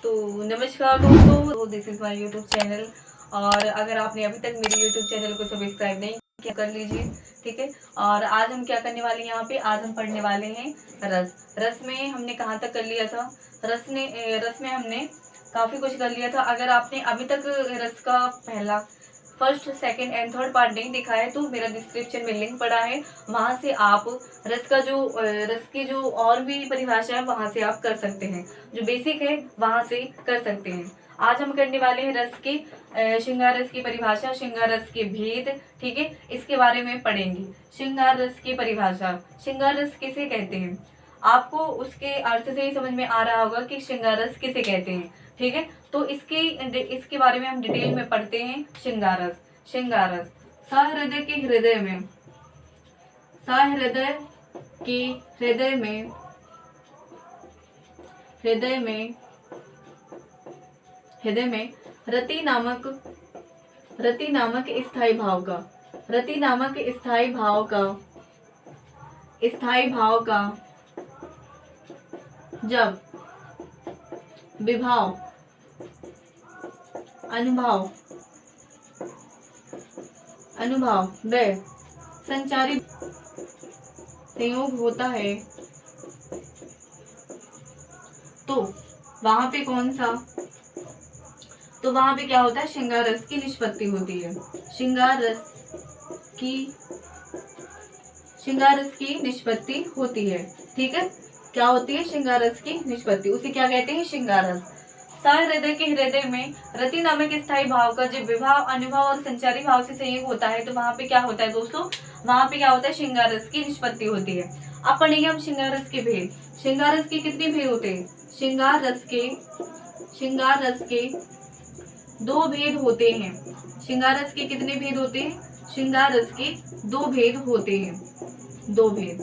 तो नमस्कार दोस्तों, तो this is my YouTube channel. और अगर आपने अभी तक मेरे यूट्यूब चैनल को सब्सक्राइब नहीं किया कर लीजिए, ठीक है। और आज हम क्या करने वाले हैं यहाँ पे, आज हम पढ़ने वाले हैं रस। रस में हमने कहाँ तक कर लिया था? रस में हमने काफ़ी कुछ कर लिया था। अगर आपने अभी तक रस का पहला first second and third part नहीं देखा है तो मेरा डिस्क्रिप्शन में लिंक पड़ा है, वहां से आप रस की जो और भी परिभाषा है वहां से आप कर सकते हैं, जो बेसिक है वहां से कर सकते हैं। आज हम करने वाले हैं रस की श्रृंगार रस की परिभाषा, श्रृंगार रस के भेद, ठीक है, इसके बारे में पढ़ेंगे। श्रृंगार रस की परिभाषा, श्रृंगार रस किसे कहते हैं? आपको उसके अर्थ से ही समझ में आ रहा होगा कि श्रृंगार रस किसे कहते हैं, ठीक है। तो इसके बारे में हम डिटेल में पढ़ते हैं। श्रृंगार रस, श्रृंगार रस सहृदय के हृदय में, सहृदय के हृदय में, हृदय में, हृदय में रति नामक स्थायी भाव का, रति नामक स्थायी भाव का, स्थायी भाव का जब विभाव, अनुभव, अनुभव व संचारी संयोग होता है तो वहां पे कौन सा, तो वहां पे क्या होता है? श्रृंगार रस की निष्पत्ति होती है। श्रृंगार रस की निष्पत्ति होती है, ठीक है। क्या होती है? श्रृंगार रस की निष्पत्ति, उसे क्या कहते हैं? श्रृंगार रस। सहृदय के हृदय में रति नामक स्थायी भाव का जब विभाव, अनुभव और संचारी भाव से संयोग होता है तो वहां पे क्या होता है दोस्तों? वहां पे क्या होता है? श्रृंगार रस की निष्पत्ति होती है। अब पढ़ेंगे हम श्रृंगार रस के भेद। श्रृंगार रस के कितने भेद होते हैं? श्रृंगार रस के दो भेद होते हैं। श्रृंगार रस के कितने भेद होते हैं? श्रृंगार रस के दो भेद होते हैं, दो भेद,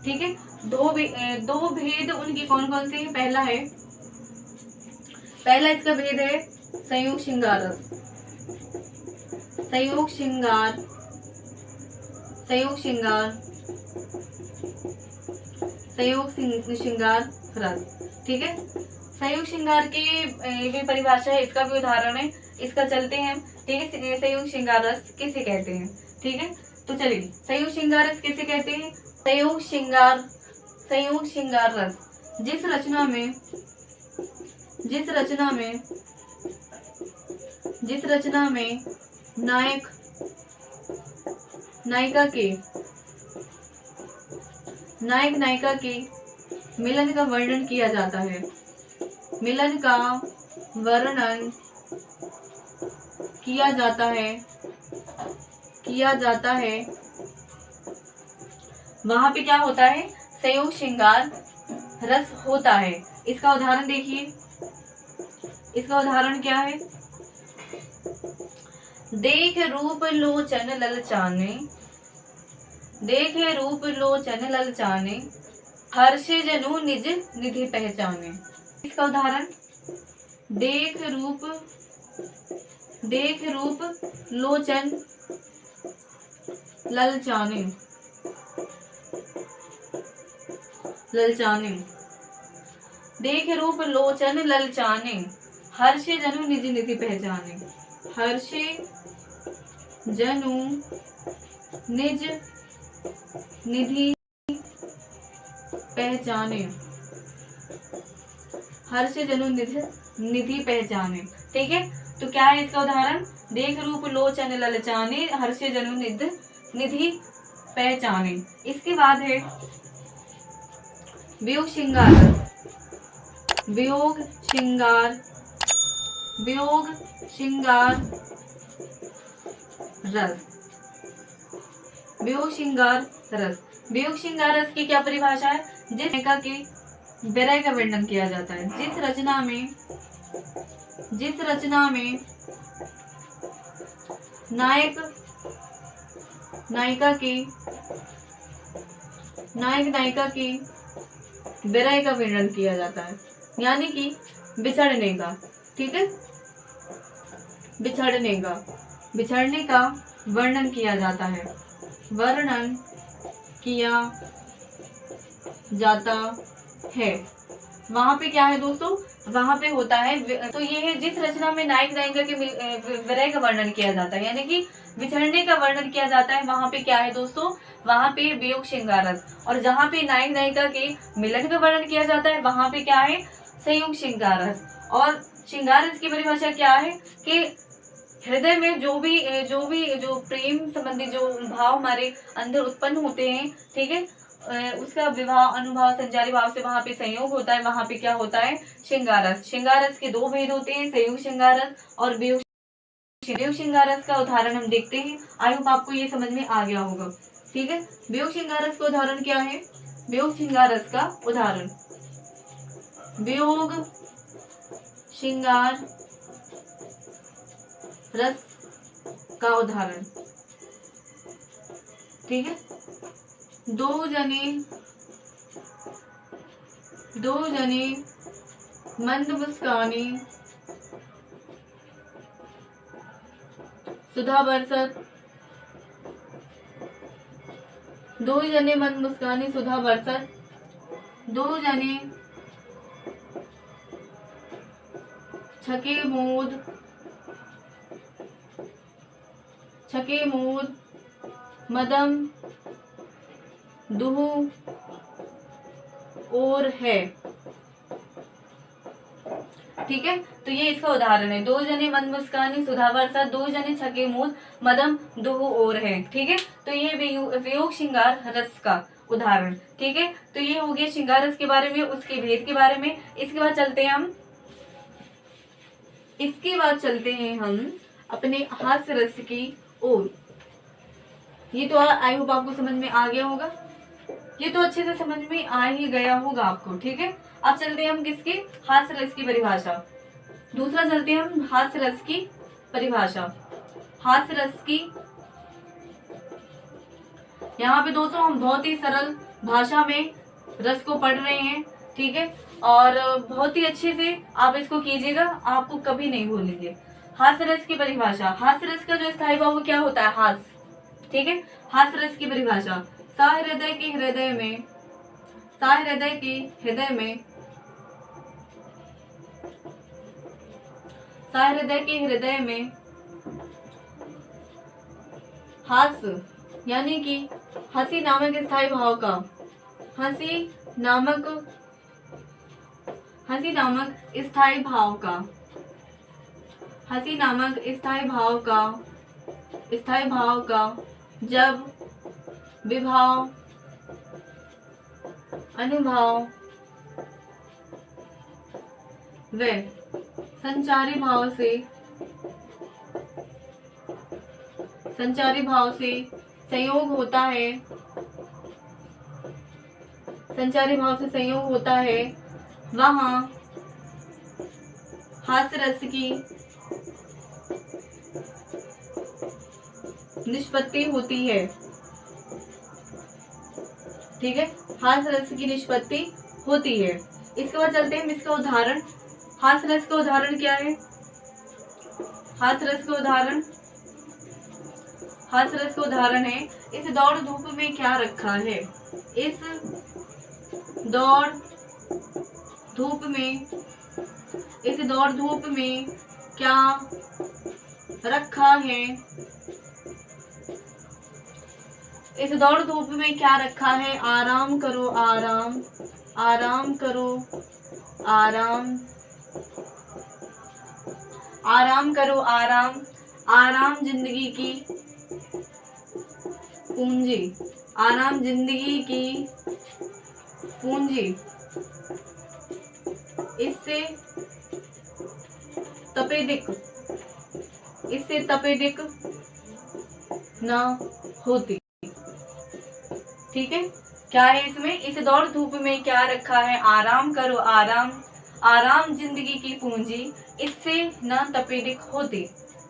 ठीक है। दो भेद उनके कौन कौन से हैं? पहला इसका भेद है संयोग श्रृंगार रस, संयोग श्रृंगार रस, ठीक है। संयोग श्रृंगार की भी परिभाषा है, इसका भी उदाहरण है, इसका चलते हैं, ठीक है। संयोग श्रृंगार रस किसे कहते हैं, ठीक है। तो चलिए, संयोग श्रृंगार रस किसे कहते हैं? संयोग श्रृंगार रस जिस रचना में नायक नायिका के मिलन का वर्णन किया जाता है, मिलन का वर्णन किया जाता है, वहां पे क्या होता है? संयोग श्रृंगार रस होता है। इसका उदाहरण देखिए, इसका उदाहरण क्या है? देख रूप लोचन ललचाने, हर्षे जनु निज निधि पहचाने। इसका उदाहरण, देख रूप लोचन ललचाने, देख रूप लोचन ललचाने, हर्षे जनु निज निधि पहचाने, हर्षे जनु निज निधि पहचाने, हर्षे जनु निधि पहचाने, ठीक है। तो क्या है इसका उदाहरण? देख रूप लोचन ललचाने, हर्षे जनु निधि पहचाने। इसके बाद है वियोग श्रृंगार रस, वियोग श्रृंगार रस, वियोग श्रृंगार रस की क्या परिभाषा है? जिस नायिका के विरह का वर्णन किया जाता है, जिस रचना में नायक नायिका के विरह का वर्णन किया जाता है, यानी कि बिछड़ने का, ठीक है, बिछड़ने का वर्णन किया जाता है, वर्णन किया जाता है। वहां पे क्या है दोस्तों? वहां पे होता है। तो ये है जिस रचना में नायक नायिका के विरह का वर्णन किया जाता है, यानी कि बिछड़ने का वर्णन किया जाता है, वहां पे क्या है दोस्तों, वहां पे वियोग श्रृंगार रस। और जहाँ पे नायक नायिका के मिलन का वर्णन किया जाता है वहां पे क्या है, संयोग श्रृंगार रस। और श्रृंगार रस की परिभाषा क्या है कि हृदय में जो प्रेम संबंधी जो भाव हमारे अंदर उत्पन्न होते हैं, ठीक है, उसका विवाह अनुभाव संचारी भाव से वहां पे संयोग होता है, वहां पे क्या होता है, श्रृंगार रस। श्रृंगार रस के दो भेद होते हैं, संयोग श्रृंगार रस और वियोग श्रृंगार रस का उदाहरण हम देखते हैं। आई होप आपको ये समझ में आ गया होगा, ठीक है। वियोग श्रृंगार रस का उदाहरण क्या है, वियोग श्रृंगार रस का उदाहरण, वियोग श्रृंगार रस का उदाहरण, ठीक है। दो जने मंद मुस्कानी सुधा बरसत, दो जने मंद मुस्कानी सुधा बरसत, दो जने छके मूद मदम दुहु और है, ठीक है। तो ये इसका उदाहरण है, दो जने मंद मुस्कानी सुधा बरसा, दो जने छके मूद मदम दुहु और है, ठीक है। तो ये वियोग श्रृंगार रस का उदाहरण, ठीक है। तो ये हो गया श्रृंगार रस के बारे में, उसके भेद के बारे में। इसके बाद चलते हैं हम अपने हास्य रस की ओर। ये तो आई होप आपको समझ में आ गया होगा, ये तो अच्छे से समझ में आ ही गया होगा आपको, ठीक है। अब चलते हैं हम किसके, हास्य रस की परिभाषा। दूसरा चलते हैं हम हास्य रस की परिभाषा। हास्य रस की, यहाँ पे दोस्तों हम बहुत ही सरल भाषा में रस को पढ़ रहे हैं, ठीक है, और बहुत ही अच्छे से आप इसको कीजिएगा, आपको कभी नहीं भूलेंगे। हास्य रस की परिभाषा, हास्य रस का जो स्थायी भाव क्या होता है, हास्य, ठीक है। हास्य रस की परिभाषा, सहृदय के हृदय में हास्य यानी कि हंसी नामक स्थायी भाव का, हंसी नामक स्थायी भाव का जब विभाव अनुभाव व संचारी भाव से संयोग होता है, वहाँ हास्य रस की निष्पत्ति होती है, ठीक है। हास्य रस की निष्पत्ति होती है। इसके बाद चलते हैं हम इसका उदाहरण। हास्य रस का उदाहरण क्या है, हास्य रस का उदाहरण है, इस दौड़ धूप में क्या रखा है, इस दौड़ धूप में क्या रखा है, इस दौड़ धूप में क्या रखा है, आराम करो आराम जिंदगी की पूंजी, इससे तपेदिक न होती, ठीक है। क्या है इसमें, इस दौड़ धूप में क्या रखा है, आराम करो आराम जिंदगी की पूंजी, इससे न तपेदिक होती,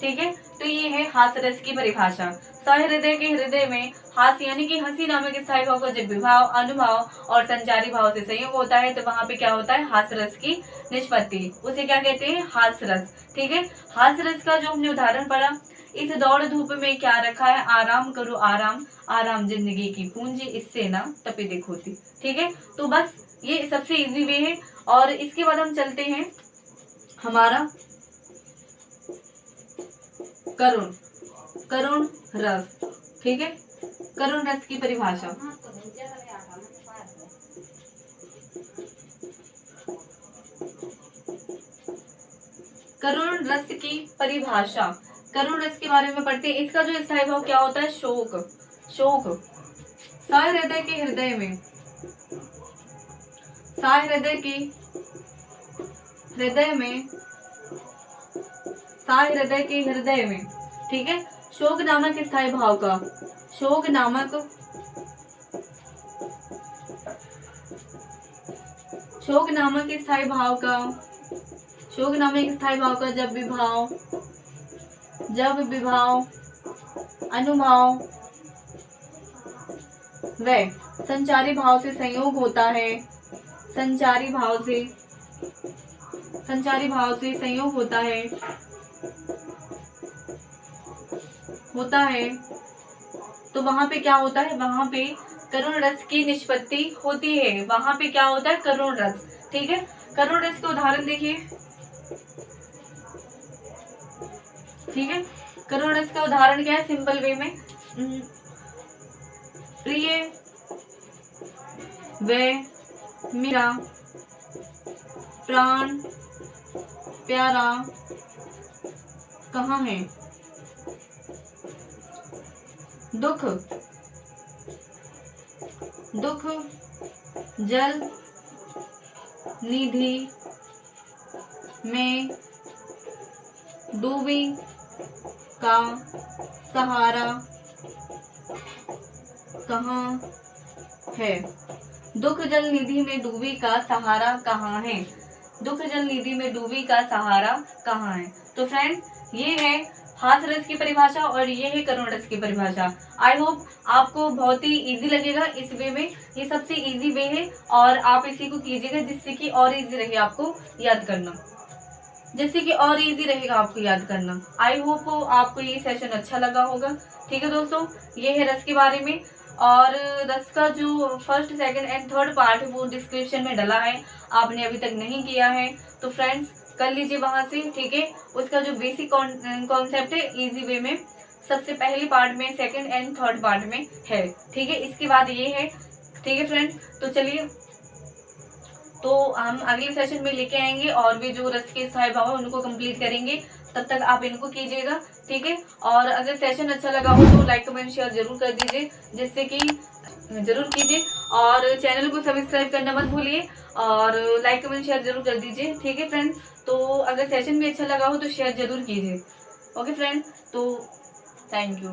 ठीक है। तो ये है हास्य रस की परिभाषा। सहृदय के हृदय में हास्य यानी कि हंसी नामक स्थायी भाव का जब विभाव अनुभाव और संचारी भाव से संयोग होता है तो वहां पे क्या होता है, हास्य रस की निष्पत्ति, उसे क्या कहते हैं, हास्य रस, ठीक है। हास्य रस का जो हमने उदाहरण पढ़ा, इस दौड़ धूप में क्या रखा है, आराम करो आराम जिंदगी की पूंजी, इससे ना तपेदिक होती, ठीक है। तो बस ये सबसे इजी वे है। और इसके बाद हम चलते हैं हमारा करुण, करुण रस, ठीक है। करुण रस की परिभाषा, करुण रस की परिभाषा, करुण रस के बारे में पढ़ते हैं। इसका जो स्थायी भाव क्या होता है? शोक, शोक। साय हृदय के हृदय में, साय हृदय की हृदय में, साय हृदय के हृदय में, ठीक है। शोक नामक स्थायी भाव का, शोक नामक, शोक नामक स्थायी भाव का, शोक नामक स्थायी भाव का जब विभाव, जब विभाव, अनुभाव व संचारी भाव से संयोग होता है, संचारी भाव से, संचारी भाव से संयोग होता है, होता है, तो वहां पे क्या होता है? वहां पे करुण रस की निष्पत्ति होती है। वहां पे क्या होता है? करुण रस, ठीक है। करुण रस का उदाहरण देखिए, ठीक है। करुण रस का उदाहरण क्या है? सिंपल वे में, प्रिय वे मेरा प्राण प्यारा कहाँ है? दुख, दुख जल निधि में डूबी का सहारा कहाँ है? दुख जल निधि में डूबी का सहारा कहाँ है? दुख जल निधि में डूबी का सहारा कहाँ है? तो फ्रेंड्स, ये है हास रस की परिभाषा और ये है करुण रस की परिभाषा। आई होप आपको बहुत ही इजी लगेगा इस वे में। ये सबसे इजी वे है और आप इसी को कीजिएगा जिससे कि और इजी रहे आपको याद करना, जिससे कि और इजी रहेगा आपको याद करना। आई होप आपको ये सेशन अच्छा लगा होगा। ठीक है दोस्तों, ये है रस के बारे में। और रस का जो first, second and third part है वो डिस्क्रिप्शन में डला है। आपने अभी तक नहीं किया है तो फ्रेंड्स कर लीजिए वहां से, ठीक है। उसका जो बेसिक कॉन्सेप्ट है इजी वे में सबसे पहले पार्ट में, सेकंड एंड थर्ड पार्ट में है, ठीक है। इसके बाद ये है, ठीक है फ्रेंड्स। तो चलिए, तो हम अगले सेशन में लेके आएंगे और भी जो रस के स्थायी भाव है उनको कंप्लीट करेंगे। तब तक आप इनको कीजिएगा, ठीक है। और अगर सेशन अच्छा लगा हो तो लाइक कमेंट शेयर जरूर कर दीजिए, जिससे कि जरूर कीजिए। और चैनल को सब्सक्राइब करना मत भूलिए और लाइक कमेंट शेयर जरूर कर दीजिए, ठीक है फ्रेंड्स। तो अगर सेशन भी अच्छा लगा हो तो शेयर जरूर कीजिए, ओके फ्रेंड्स। तो थैंक यू।